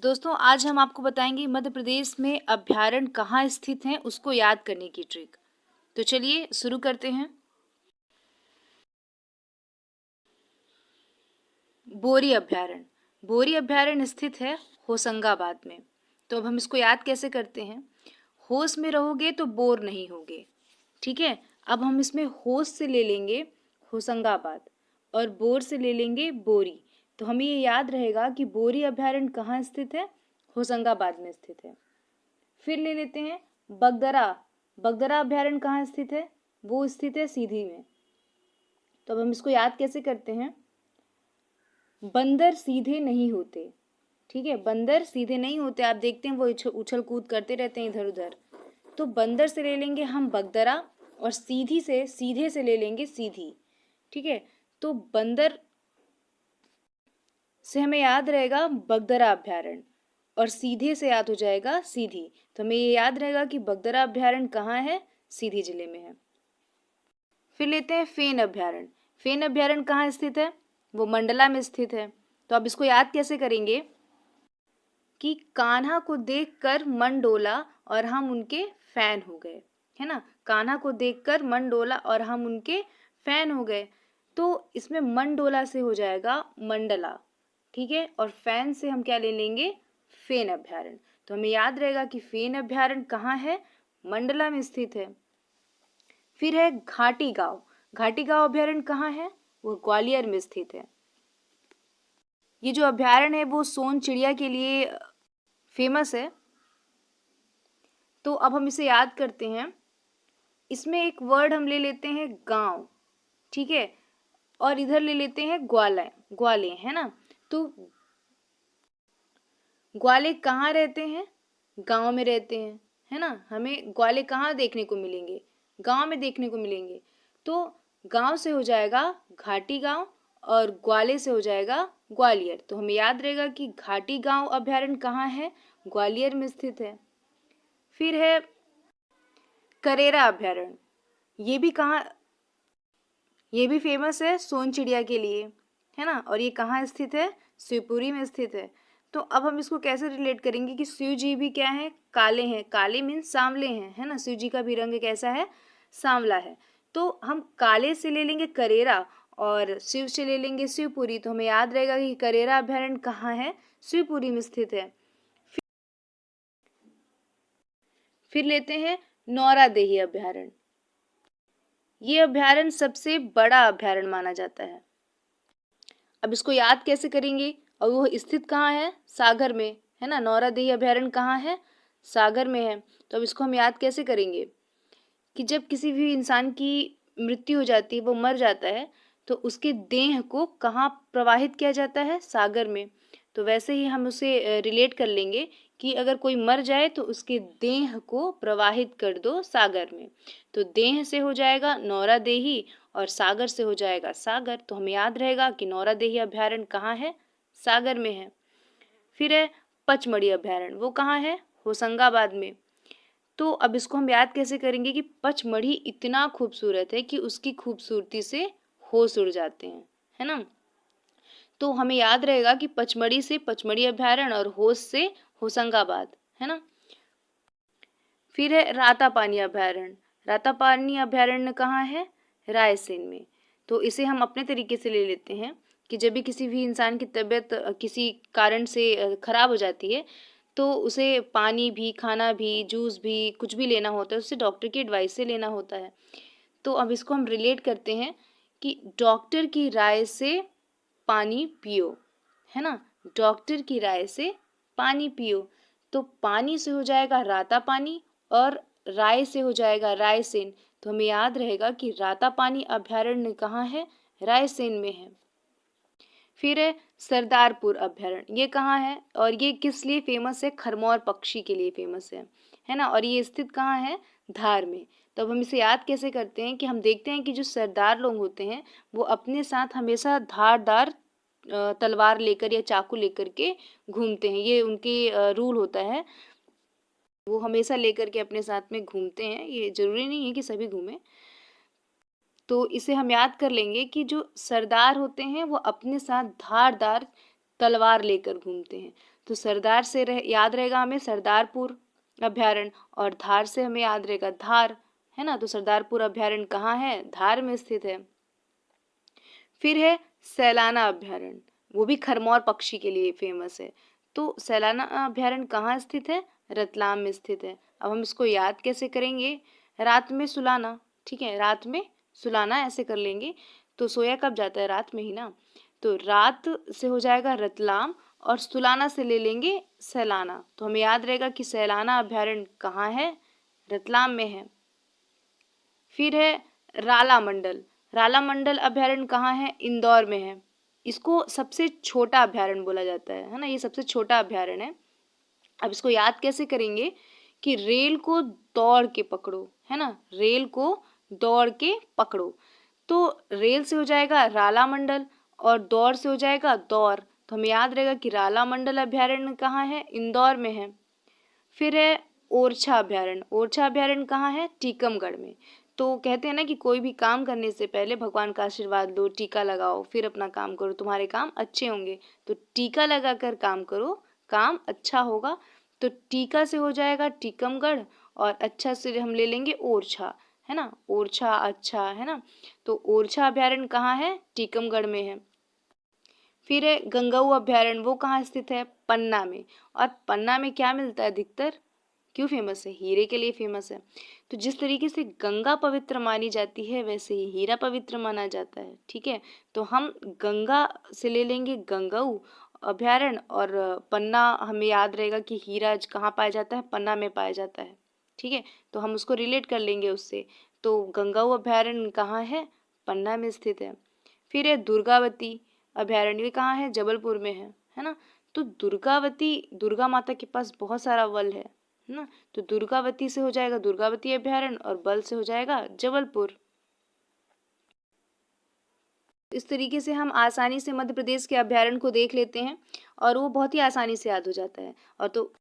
दोस्तों आज हम आपको बताएंगे मध्य प्रदेश में अभ्यारण्य कहाँ स्थित हैं उसको याद करने की ट्रिक। तो चलिए शुरू करते हैं। बोरी अभ्यारण्य स्थित है होशंगाबाद में। तो अब हम इसको याद कैसे करते हैं। होश में रहोगे तो बोर नहीं होगे। ठीक है, अब हम इसमें होश से ले लेंगे होशंगाबाद और बोर से ले लेंगे बोरी। तो हमें ये याद रहेगा कि बोरी अभ्यारण्य कहाँ स्थित है, होशंगाबाद में स्थित है। फिर ले लेते हैं बगदरा। बगदरा अभ्यारण्य कहाँ स्थित है, वो स्थित है सीधी में। तो अब हम इसको याद कैसे करते हैं। बंदर सीधे नहीं होते। ठीक है, बंदर सीधे नहीं होते, आप देखते हैं वो उछल कूद करते रहते हैं इधर उधर। तो बंदर से ले लेंगे हम बगदरा और सीधे से ले लेंगे सीधी। ठीक है, तो बंदर से हमें याद रहेगा बगदरा अभ्यारण्य और सीधे से याद हो जाएगा सीधी। तो हमें ये याद रहेगा कि बगदरा अभ्यारण्य कहाँ है, सीधी जिले में है। फिर लेते हैं फेन अभ्यारण्य। फेन अभ्यारण्य कहाँ स्थित है, वो मंडला में स्थित है। तो अब इसको याद कैसे करेंगे कि कान्हा को देखकर मन डोला और हम उनके फैन हो गए, है ना। कान्हा को देखकर मन डोला और हम उनके फैन हो गए। तो इसमें मन डोला से हो जाएगा मंडला। ठीक है, और फैन से हम क्या ले लेंगे, फेन अभ्यारण्य। तो हमें याद रहेगा कि फेन अभ्यारण्य कहाँ है, मंडला में स्थित है। फिर है घाटी गांव। घाटी गांव अभ्यारण्य कहाँ है, वो ग्वालियर में स्थित है। ये जो अभ्यारण्य है वो सोन चिड़िया के लिए फेमस है। तो अब हम इसे याद करते हैं। इसमें एक वर्ड हम ले लेते हैं गांव, ठीक है, और इधर ले लेते हैं ग्वाले। ग्वाले है ना। तो ग्वाले कहाँ रहते हैं, गांव में रहते हैं, है ना। हमें ग्वाले कहाँ देखने को मिलेंगे, गांव में देखने को मिलेंगे। तो गांव से हो जाएगा घाटी गांव और ग्वाले से हो जाएगा ग्वालियर। तो हमें याद रहेगा कि घाटी गांव अभ्यारण्य कहाँ है, ग्वालियर में स्थित है। फिर है करेरा अभ्यारण्य। ये भी फेमस है सोन चिड़िया के लिए, है ना। और ये कहाँ स्थित है, शिवपुरी में स्थित है। तो अब हम इसको कैसे रिलेट करेंगे कि शिव जी भी क्या है, काले हैं। काले मीन्स सांवले हैं, है ना। शिव जी का भी रंग कैसा है, सांवला है। तो हम काले से ले लेंगे करेरा और शिव से ले लेंगे शिवपुरी। तो हमें याद रहेगा कि करेरा अभ्यारण्य कहाँ है, शिवपुरी में स्थित है। फिर लेते हैं नौरादेही अभ्यारण्य। ये अभ्यारण्य सबसे बड़ा अभ्यारण्य माना जाता है। अब इसको याद कैसे करेंगे, और वो स्थित कहाँ है, सागर में, है ना। नौरादेही अभ्यारण्य कहाँ है, सागर में है। तो अब इसको हम याद कैसे करेंगे कि जब किसी भी इंसान की मृत्यु हो जाती है, वो मर जाता है, तो उसके देह को कहाँ प्रवाहित किया जाता है, सागर में। तो वैसे ही हम उसे रिलेट कर लेंगे कि अगर कोई मर जाए तो उसके देह को प्रवाहित कर दो सागर में। तो देह से हो जाएगा नौरादेही और सागर से हो जाएगा सागर। तो हमें याद रहेगा कि नौरादेही अभ्यारण्य कहाँ है, सागर में है। फिर है पचमढ़ी अभ्यारण्य, वो कहाँ है, होशंगाबाद में। तो अब इसको हम याद कैसे करेंगे कि पचमढ़ी इतना खूबसूरत है कि उसकी खूबसूरती से होश उड़ जाते हैं, है ना। तो हमें याद रहेगा कि पचमढ़ी से पचमढ़ी अभ्यारण्य और होश से होशंगाबाद, है ना। फिर है रातापानी अभ्यारण्य। रातापानी अभ्यारण्य कहाँ है, रायसेन में। तो इसे हम अपने तरीके से ले लेते हैं कि जब भी किसी भी इंसान की तबीयत किसी कारण से खराब हो जाती है, तो उसे पानी भी, खाना भी, जूस भी, कुछ भी लेना होता है, उससे डॉक्टर की एडवाइस से लेना होता है। तो अब इसको हम रिलेट करते हैं कि डॉक्टर की राय से पानी पियो, है ना। डॉक्टर की राय से पानी पियो। तो पानी से हो जाएगा राता पानी और राय से हो जाएगा रायसेन। तो हमें याद रहेगा कि रातापानी अभ्यारण्य कहाँ है, रायसेन में है। फिर है सरदारपुर अभ्यारण्य। ये कहाँ है और ये किस लिए फेमस है, खरमौर पक्षी के लिए फेमस है ना। और ये स्थित कहाँ है, धार में। तो अब हम इसे याद कैसे करते हैं कि हम देखते हैं कि जो सरदार लोग होते हैं वो अपने साथ हमेशा धारदार तलवार लेकर या चाकू लेकर के घूमते हैं। ये उनके रूल होता है, वो हमेशा लेकर के अपने साथ में घूमते हैं। ये जरूरी नहीं है कि सभी घूमें। तो इसे हम याद कर लेंगे कि जो सरदार होते हैं वो अपने साथ धारदार तलवार लेकर घूमते हैं। तो तो सरदार से याद रहेगा हमें सरदारपुर अभ्यारण्य, और धार से हमें याद रहेगा धार, है ना। तो सरदारपुर अभ्यारण्य कहाँ है? धार में स्थित है। फिर है सैलाना अभ्यारण्य, वो भी खरमौर पक्षी के लिए फेमस है। तो सैलाना अभ्यारण्य कहाँ स्थित है? रतलाम में स्थित है। अब हम इसको याद कैसे करेंगे? रात में सुलाना, ठीक है, रात में सुलाना ऐसे कर लेंगे। तो सोया कब जाता है? रात में ही ना। तो रात से हो जाएगा रतलाम, और सुलाना से ले लेंगे सैलाना। तो हमें याद रहेगा कि सैलाना अभ्यारण्य कहाँ है? रतलाम में है। फिर है राला मंडल। राला मंडल अभ्यारण्य कहाँ है? इंदौर में है। इसको सबसे छोटा अभ्यारण्य बोला जाता है ना, ये सबसे छोटा अभ्यारण्य है। अब इसको याद कैसे करेंगे कि रेल को दौड़ के पकड़ो, है ना, रेल को दौड़ के पकड़ो। तो रेल से हो जाएगा राला मंडल, और दौड़ से हो जाएगा दौर। तो हमें याद रहेगा कि राला मंडल अभ्यारण्य कहाँ है? इंदौर में है। फिर है ओरछा अभ्यारण्य। ओरछा अभ्यारण्य कहाँ है? टीकमगढ़ में। तो कहते हैं ना कि कोई भी काम करने से पहले भगवान का आशीर्वाद लो, टीका लगाओ, फिर अपना काम करो, तुम्हारे काम अच्छे होंगे। तो टीका लगाकर काम करो, काम अच्छा होगा। तो टीका से हो जाएगा टीकमगढ़, और अच्छा से हम ले लेंगे ओरछा, है ना, ओरछा अच्छा, है ना। तो ओरछा अभ्यारण्य कहाँ है? टीकमगढ़ में है। फिर है गंगऊ अभ्यारण्य, वो कहाँ स्थित है? पन्ना में। और पन्ना में क्या मिलता है अधिकतर? क्यों फेमस है? हीरे के लिए फेमस है। तो जिस तरीके से गंगा पवित्र मानी जाती है, वैसे ही हीरा पवित्र माना जाता है, ठीक है। तो हम गंगा से ले लेंगे गंगऊ अभ्यारण्य, और पन्ना हमें याद रहेगा कि हीरा कहाँ पाया जाता है? पन्ना में पाया जाता है, ठीक है। तो हम उसको रिलेट कर लेंगे उससे। तो गंगऊ अभ्यारण्य कहाँ है? पन्ना में स्थित है। फिर है दुर्गावती अभ्यारण्य, कहाँ है? जबलपुर में है ना। तो दुर्गावती, दुर्गा माता के पास बहुत सारा बल है ना। तो दुर्गावती से हो जाएगा दुर्गावती अभ्यारण्य, और बल से हो जाएगा जबलपुर। इस तरीके से हम आसानी से मध्य प्रदेश के अभ्यारण्य को देख लेते हैं, और वो बहुत ही आसानी से याद हो जाता है। और तो